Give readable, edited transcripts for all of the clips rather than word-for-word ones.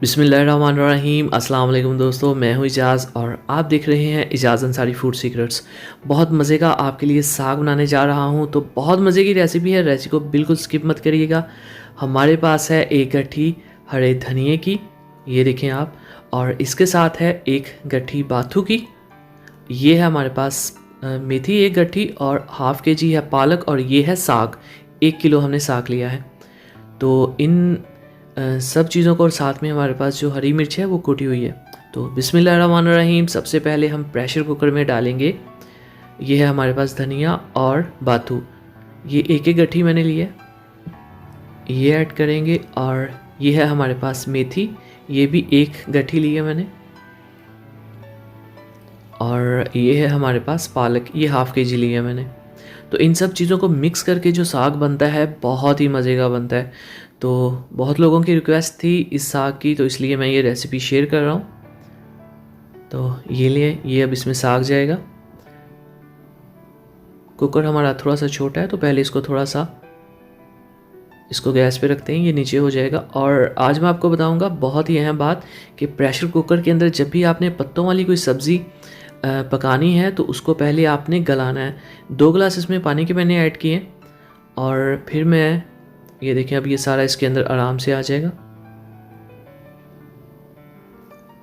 बिस्मिल्लाहिर्रहमानिर्रहीम। अस्सलाम वालेकुम दोस्तों, मैं हूं इजाज़ और आप देख रहे हैं इजाज़ अंसारी फूड सीक्रेट्स। बहुत मज़े का आपके लिए साग बनाने जा रहा हूं, तो बहुत मज़े की रेसिपी है। रेसिपी को बिल्कुल स्किप मत करिएगा। हमारे पास है एक गट्ठी हरे धनिए की, ये देखें आप, और इसके साथ है एक गट्ठी बाथू की। ये है हमारे पास मेथी एक गट्ठी, और हाफ़ के जी है पालक, और ये है साग, 1 किलो हमने साग लिया है। तो इन सब चीज़ों को, और साथ में हमारे पास जो हरी मिर्च है वो कुटी हुई है। तो बिस्मिल्लाहिर्रहमानिर्रहीम, सबसे पहले हम प्रेशर कुकर में डालेंगे। ये है हमारे पास धनिया और बाथू, ये एक एक गट्ठी मैंने ली है, ये ऐड करेंगे। और ये है हमारे पास मेथी, ये भी एक गट्ठी ली है मैंने। और ये है हमारे पास पालक, ये हाफ़ के जी ली है मैंने। तो इन सब चीज़ों को मिक्स करके जो साग बनता है बहुत ही मज़े का बनता है। तो बहुत लोगों की रिक्वेस्ट थी इस साग की, तो इसलिए मैं ये रेसिपी शेयर कर रहा हूँ। तो ये लिए, ये अब इसमें साग जाएगा। कुकर हमारा थोड़ा सा छोटा है, तो पहले इसको थोड़ा सा, इसको गैस पे रखते हैं, ये नीचे हो जाएगा। और आज मैं आपको बताऊंगा बहुत ही अहम बात, कि प्रेशर कुकर के अंदर जब भी आपने पत्तों वाली कोई सब्ज़ी पकानी है तो उसको पहले आपने गलाना है। 2 गिलास इसमें पानी के मैंने ऐड किए, और फिर मैं, ये देखें, अब ये सारा इसके अंदर आराम से आ जाएगा।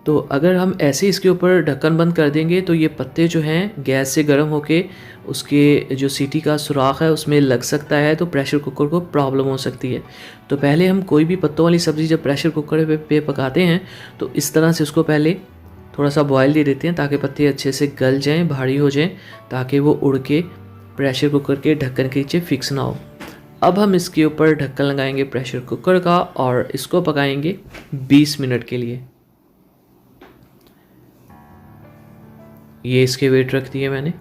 तो अगर हम ऐसे इसके ऊपर ढक्कन बंद कर देंगे तो ये पत्ते जो हैं गैस से गर्म होके उसके जो सीटी का सुराख है उसमें लग सकता है, तो प्रेशर कुकर को प्रॉब्लम हो सकती है। तो पहले हम कोई भी पत्तों वाली सब्ज़ी जब प्रेशर कुकर पे पकाते हैं तो इस तरह से उसको पहले थोड़ा सा बॉयल दे देते हैं, ताकि पत्ते अच्छे से गल जाएँ, भारी हो जाएँ, ताकि वो उड़ के प्रेशर कुकर के ढक्कन के नीचे फिक्स ना हो। अब हम इसके ऊपर ढक्कन लगाएंगे प्रेशर कुकर का, और इसको पकाएंगे 20 मिनट के लिए। ये इसके वेट रख दिए मैंने,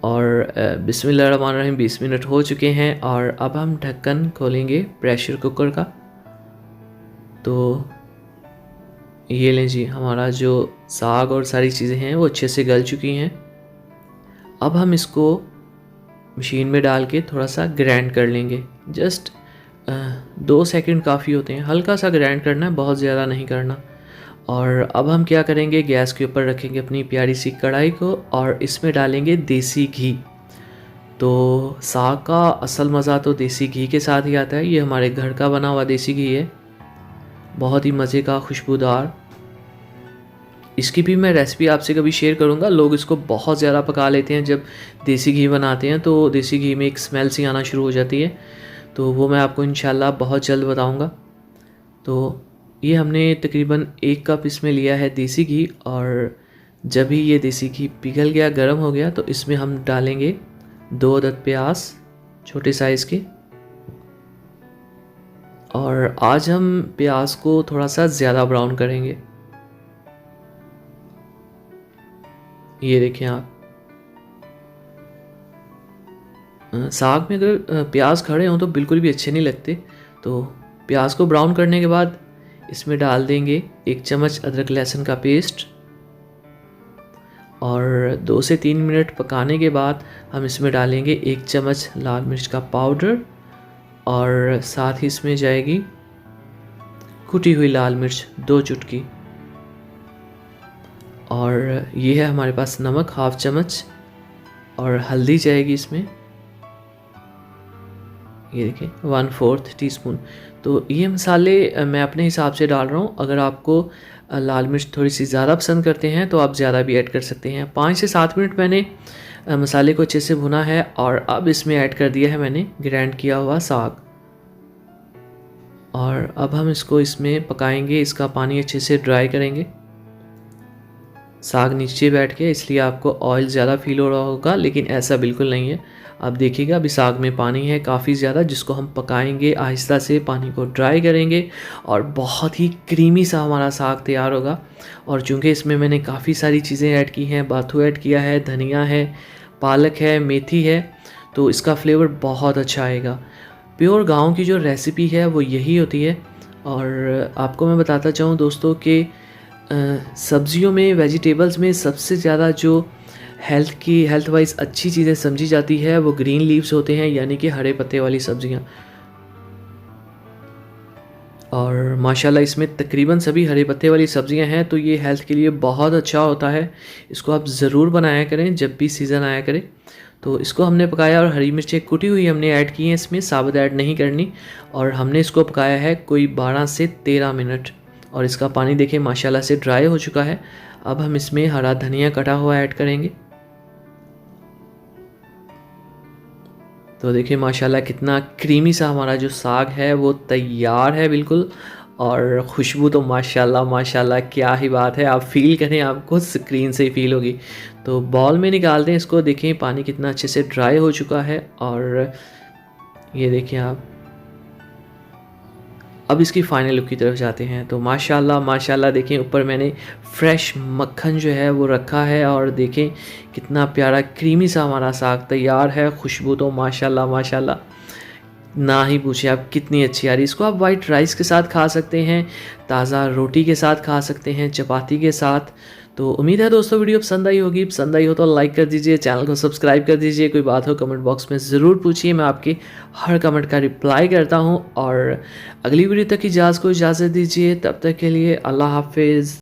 और बिस्मिल्लाहिर्रहमानिर्रहीम 20 मिनट हो चुके हैं। और अब हम ढक्कन खोलेंगे प्रेशर कुकर का। तो ये लें जी, हमारा जो साग और सारी चीज़ें हैं वो अच्छे से गल चुकी हैं। अब हम इसको मशीन में डाल के थोड़ा सा ग्राइंड कर लेंगे। जस्ट 2 सेकंड काफ़ी होते हैं, हल्का सा ग्राइंड करना है, बहुत ज़्यादा नहीं करना। और अब हम क्या करेंगे, गैस के ऊपर रखेंगे अपनी प्यारी सी कढ़ाई को, और इसमें डालेंगे देसी घी। तो साग का असल मज़ा तो देसी घी के साथ ही आता है। ये हमारे घर का बना हुआ देसी घी है, बहुत ही मज़े का, खुशबूदार। इसकी भी मैं रेसिपी आपसे कभी शेयर करूंगा। लोग इसको बहुत ज़्यादा पका लेते हैं, जब देसी घी बनाते हैं तो देसी घी में एक स्मेल सी आना शुरू हो जाती है, तो वो मैं आपको इंशाल्लाह बहुत जल्द बताऊंगा। तो ये हमने तकरीबन 1 कप इसमें लिया है देसी घी, और जब ही ये देसी घी पिघल गया, गर्म हो गया, तो इसमें हम डालेंगे 2 अदद प्याज, छोटे साइज़ के। और आज हम प्याज को थोड़ा सा ज़्यादा ब्राउन करेंगे। ये देखें आप, साग में अगर प्याज खड़े हों तो बिल्कुल भी अच्छे नहीं लगते। तो प्याज को ब्राउन करने के बाद इसमें डाल देंगे 1 चम्मच अदरक लहसुन का पेस्ट, और 2 से 3 मिनट पकाने के बाद हम इसमें डालेंगे 1 चम्मच लाल मिर्च का पाउडर, और साथ ही इसमें जाएगी कुटी हुई लाल मिर्च 2 चुटकी। और ये है हमारे पास नमक, 1/2 चम्मच, और हल्दी जाएगी इसमें, ये देखिए 1/4 टीस्पून। तो ये मसाले मैं अपने हिसाब से डाल रहा हूँ। अगर आपको लाल मिर्च थोड़ी सी ज़्यादा पसंद करते हैं तो आप ज़्यादा भी ऐड कर सकते हैं। 5 से 7 मिनट मैंने मसाले को अच्छे से भुना है, और अब इसमें ऐड कर दिया है मैंने ग्राइंड किया हुआ साग। और अब हम इसको इसमें पकाएंगे, इसका पानी अच्छे से ड्राई करेंगे। साग नीचे बैठ के, इसलिए आपको ऑयल ज़्यादा फील हो रहा होगा, लेकिन ऐसा बिल्कुल नहीं है। आप देखिएगा, अभी साग में पानी है काफ़ी ज़्यादा, जिसको हम पकाएंगे, आहिस्ता से पानी को ड्राई करेंगे, और बहुत ही क्रीमी सा हमारा साग तैयार होगा। और चूँकि इसमें मैंने काफ़ी सारी चीज़ें ऐड की हैं, बाथू ऐड किया है, धनिया है, पालक है, मेथी है, तो इसका फ्लेवर बहुत अच्छा आएगा। प्योर गाँव की जो रेसिपी है वो यही होती है। और आपको मैं बताता चाहूँ दोस्तों कि सब्जियों में, वेजिटेबल्स में सबसे ज़्यादा जो हेल्थ वाइज अच्छी चीज़ें समझी जाती है वो ग्रीन लीव्स होते हैं, यानी कि हरे पत्ते वाली सब्जियां। और माशाल्लाह इसमें तकरीबन सभी हरे पत्ते वाली सब्जियां हैं, तो ये हेल्थ के लिए बहुत अच्छा होता है। इसको आप ज़रूर बनाया करें जब भी सीज़न आया करे। तो इसको हमने पकाया और हरी मिर्चें कुटी हुई हमने ऐड की हैं इसमें, साबुत ऐड नहीं करनी। और हमने इसको पकाया है कोई 12 से 13 मिनट, और इसका पानी देखें माशाल्लाह से ड्राई हो चुका है। अब हम इसमें हरा धनिया कटा हुआ ऐड करेंगे। तो देखिए माशाल्लाह कितना क्रीमी सा हमारा जो साग है वो तैयार है बिल्कुल। और खुशबू तो माशाल्लाह माशाल्लाह क्या ही बात है, आप फील करें, आपको स्क्रीन से ही फील होगी। तो बॉल में निकाल दें इसको, देखें पानी कितना अच्छे से ड्राई हो चुका है। और ये देखें आप, अब इसकी फाइनल लुक की तरफ जाते हैं। तो माशाल्लाह माशाल्लाह देखें ऊपर मैंने फ्रेश मक्खन जो है वो रखा है, और देखें कितना प्यारा क्रीमी सा हमारा साग तैयार है। खुशबू तो माशाल्लाह माशाल्लाह ना ही पूछे आप, कितनी अच्छी आ रही। इसको आप वाइट राइस के साथ खा सकते हैं, ताज़ा रोटी के साथ खा सकते हैं, चपाती के साथ। तो उम्मीद है दोस्तों वीडियो पसंद आई होगी। पसंद आई हो तो लाइक कर दीजिए, चैनल को सब्सक्राइब कर दीजिए। कोई बात हो कमेंट बॉक्स में ज़रूर पूछिए, मैं आपके हर कमेंट का रिप्लाई करता हूँ। और अगली वीडियो तक की को इजाज़त दीजिए, तब तक के लिए अल्लाह हाफिज़।